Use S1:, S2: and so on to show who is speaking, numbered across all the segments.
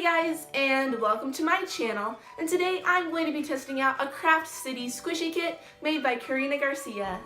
S1: guys, and welcome to my channel, and today I'm going to be testing out a Craft City squishy kit made by Karina Garcia.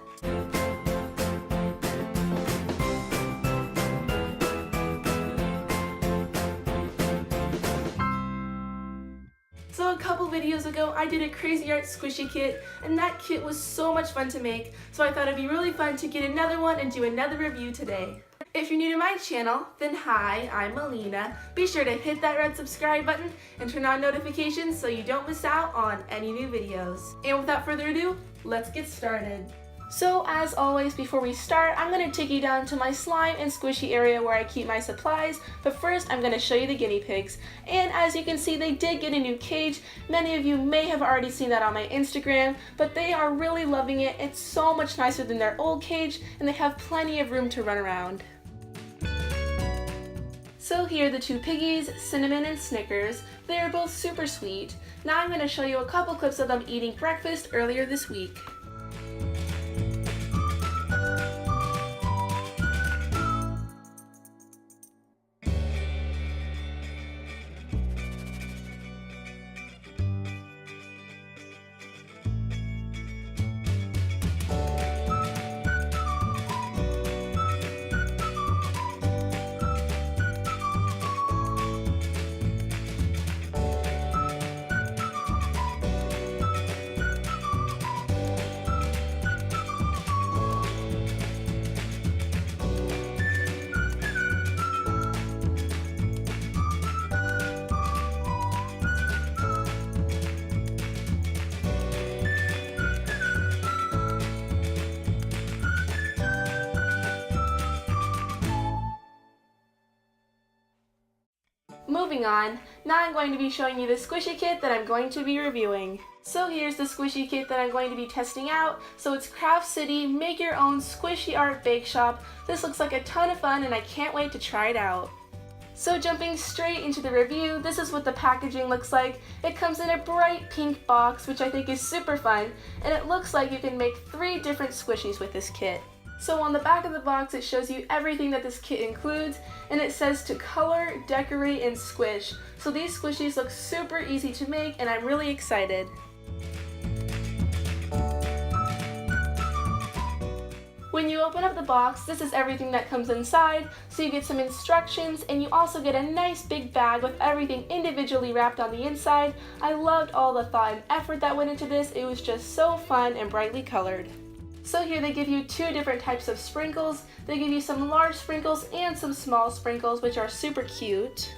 S1: So a couple videos ago I did a Crazy Art squishy kit, and that kit was so much fun to make, so I thought it'd be really fun to get another one and do another review today. If you're new to my channel, then hi, I'm Alina. Be sure to hit that red subscribe button and turn on notifications so you don't miss out on any new videos. And without further ado, let's get started. So as always, before we start, I'm going to take you down to my slime and squishy area where I keep my supplies, but first I'm going to show you the guinea pigs. And as you can see, they did get a new cage. Many of you may have already seen that on my Instagram, but they are really loving it. It's so much nicer than their old cage, and they have plenty of room to run around. So here are the two piggies, Cinnamon and Snickers. They are both super sweet. Now I'm going to show you a couple clips of them eating breakfast earlier this week. Moving on, now I'm going to be showing you the squishy kit that I'm going to be reviewing. So here's the squishy kit that I'm going to be testing out. So it's Craft City Make Your Own Squishy Art Bake Shop. This looks like a ton of fun and I can't wait to try it out. So jumping straight into the review, this is what the packaging looks like. It comes in a bright pink box, which I think is super fun, and it looks like you can make 3 different squishies with this kit. So on the back of the box it shows you everything that this kit includes, and it says to color, decorate, and squish. So these squishies look super easy to make and I'm really excited. When you open up the box, this is everything that comes inside. So you get some instructions and you also get a nice big bag with everything individually wrapped on the inside. I loved all the thought and effort that went into this. It was just so fun and brightly colored. So here they give you 2 different types of sprinkles. They give you some large sprinkles and some small sprinkles, which are super cute.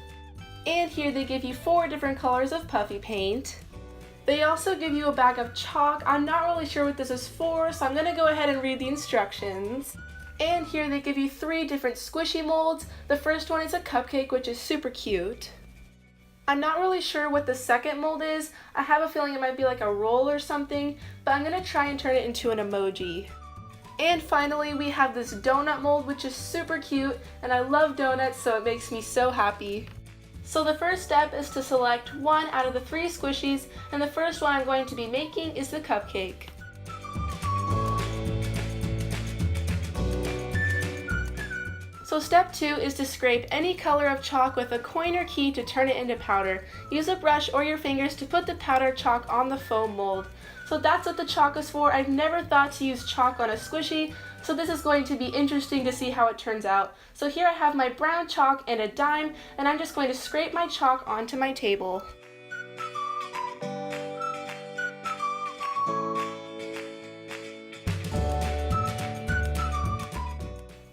S1: And here they give you 4 different colors of puffy paint. They also give you a bag of chalk. I'm not really sure what this is for, so I'm going to go ahead and read the instructions. And here they give you 3 different squishy molds. The first one is a cupcake, which is super cute. I'm not really sure what the second mold is. I have a feeling it might be like a roll or something, but I'm going to try and turn it into an emoji. And finally, we have this donut mold, which is super cute, and I love donuts, so it makes me so happy. So the first step is to select 1 out of the 3 squishies, and the first one I'm going to be making is the cupcake. So step 2 is to scrape any color of chalk with a coin or key to turn it into powder. Use a brush or your fingers to put the powdered chalk on the foam mold. So that's what the chalk is for. I've never thought to use chalk on a squishy, so this is going to be interesting to see how it turns out. So here I have my brown chalk and a dime, and I'm just going to scrape my chalk onto my table.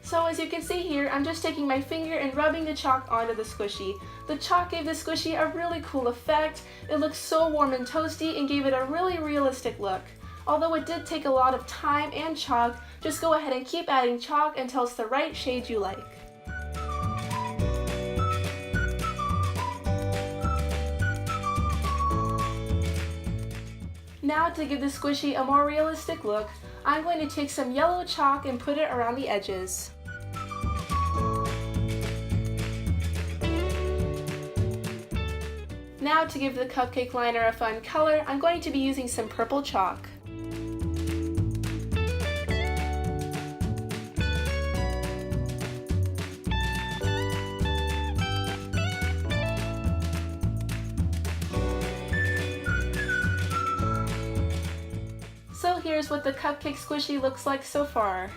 S1: So as you can see here, I'm just taking my finger and rubbing the chalk onto the squishy. The chalk gave the squishy a really cool effect. It looked so warm and toasty and gave it a really realistic look. Although it did take a lot of time and chalk, just go ahead and keep adding chalk until it's the right shade you like. Now to give the squishy a more realistic look, I'm going to take some yellow chalk and put it around the edges. Now to give the cupcake liner a fun color, I'm going to be using some purple chalk. here's what the cupcake squishy looks like so far.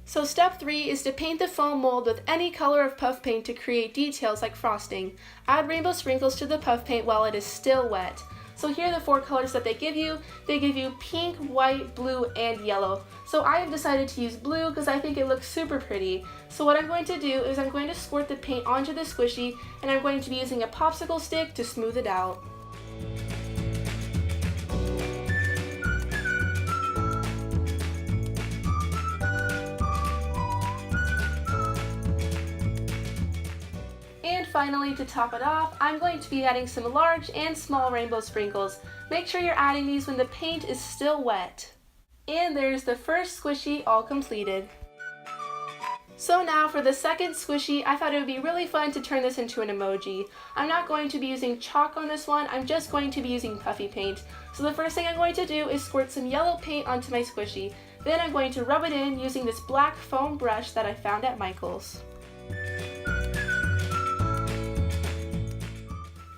S1: So step 3 is to paint the foam mold with any color of puff paint to create details like frosting. Add rainbow sprinkles to the puff paint while it is still wet. So here are the 4 colors that they give you. They give you pink, white, blue, and yellow. So I have decided to use blue because I think it looks super pretty. So what I'm going to do is I'm going to squirt the paint onto the squishy, and I'm going to be using a popsicle stick to smooth it out. Finally, to top it off, I'm going to be adding some large and small rainbow sprinkles. Make sure you're adding these when the paint is still wet. And there's the first squishy all completed. So now for the second squishy, I thought it would be really fun to turn this into an emoji. I'm not going to be using chalk on this one, I'm just going to be using puffy paint. So the first thing I'm going to do is squirt some yellow paint onto my squishy. Then I'm going to rub it in using this black foam brush that I found at Michael's.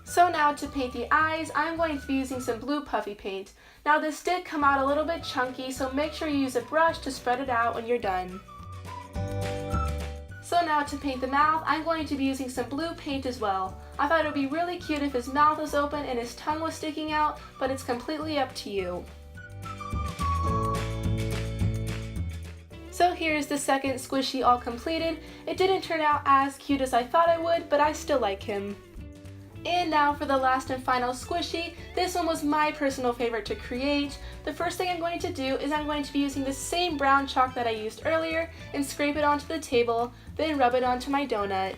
S1: So now to paint the eyes, I'm going to be using some blue puffy paint. Now this did come out a little bit chunky, so make sure you use a brush to spread it out when you're done. So now to paint the mouth, I'm going to be using some blue paint as well. I thought it would be really cute if his mouth was open and his tongue was sticking out, but it's completely up to you. So here's the second squishy all completed. It didn't turn out as cute as I thought it would, but I still like him. And now for the last and final squishy. This one was my personal favorite to create. The first thing I'm going to do is I'm going to be using the same brown chalk that I used earlier and scrape it onto the table, then rub it onto my donut.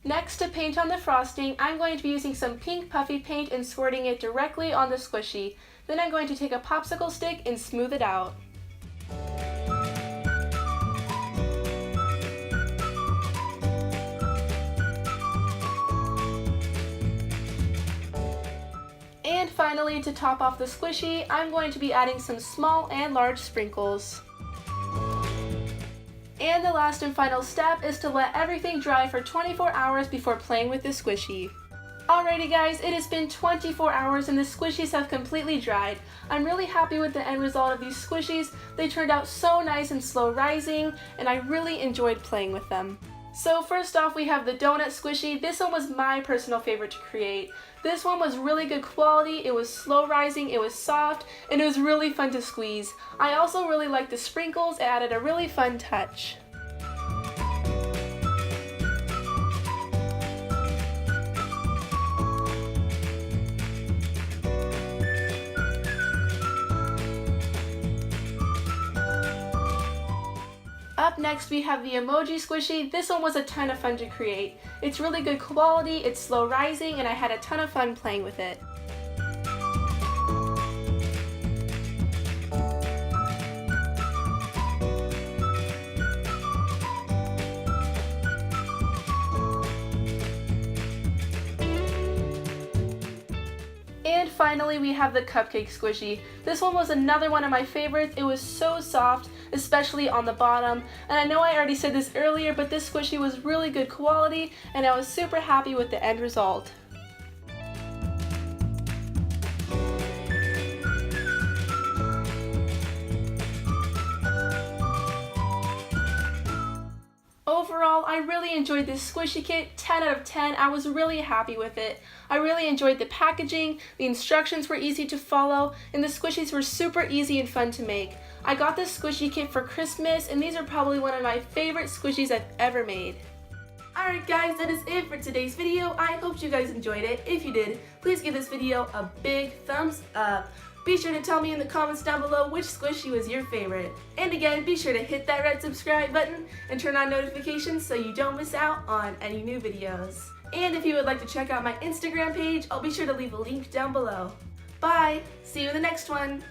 S1: Next, to paint on the frosting, I'm going to be using some pink puffy paint and squirting it directly on the squishy. Then I'm going to take a popsicle stick and smooth it out. And finally, to top off the squishy, I'm going to be adding some small and large sprinkles. And the last and final step is to let everything dry for 24 hours before playing with the squishy. Alrighty guys, it has been 24 hours and the squishies have completely dried. I'm really happy with the end result of these squishies. They turned out so nice and slow rising, and I really enjoyed playing with them. So first off, we have the donut squishy. This one was my personal favorite to create. This one was really good quality, it was slow rising, it was soft, and it was really fun to squeeze. I also really liked the sprinkles, it added a really fun touch. Up next we have the emoji squishy. This one was a ton of fun to create. It's really good quality, it's slow rising, and I had a ton of fun playing with it. And finally, we have the cupcake squishy. This one was another one of my favorites. It was so soft, especially on the bottom. And I know I already said this earlier, but this squishy was really good quality, and I was super happy with the end result. Overall, I really enjoyed this squishy kit. 10 out of 10. I was really happy with it. I really enjoyed the packaging, the instructions were easy to follow, and the squishies were super easy and fun to make. I got this squishy kit for Christmas, and these are probably one of my favorite squishies I've ever made. Alright guys, that is it for today's video. I hope you guys enjoyed it. If you did, please give this video a big thumbs up. Be sure to tell me in the comments down below which squishy was your favorite. And again, be sure to hit that red subscribe button and turn on notifications so you don't miss out on any new videos. And if you would like to check out my Instagram page, I'll be sure to leave a link down below. Bye! See you in the next one!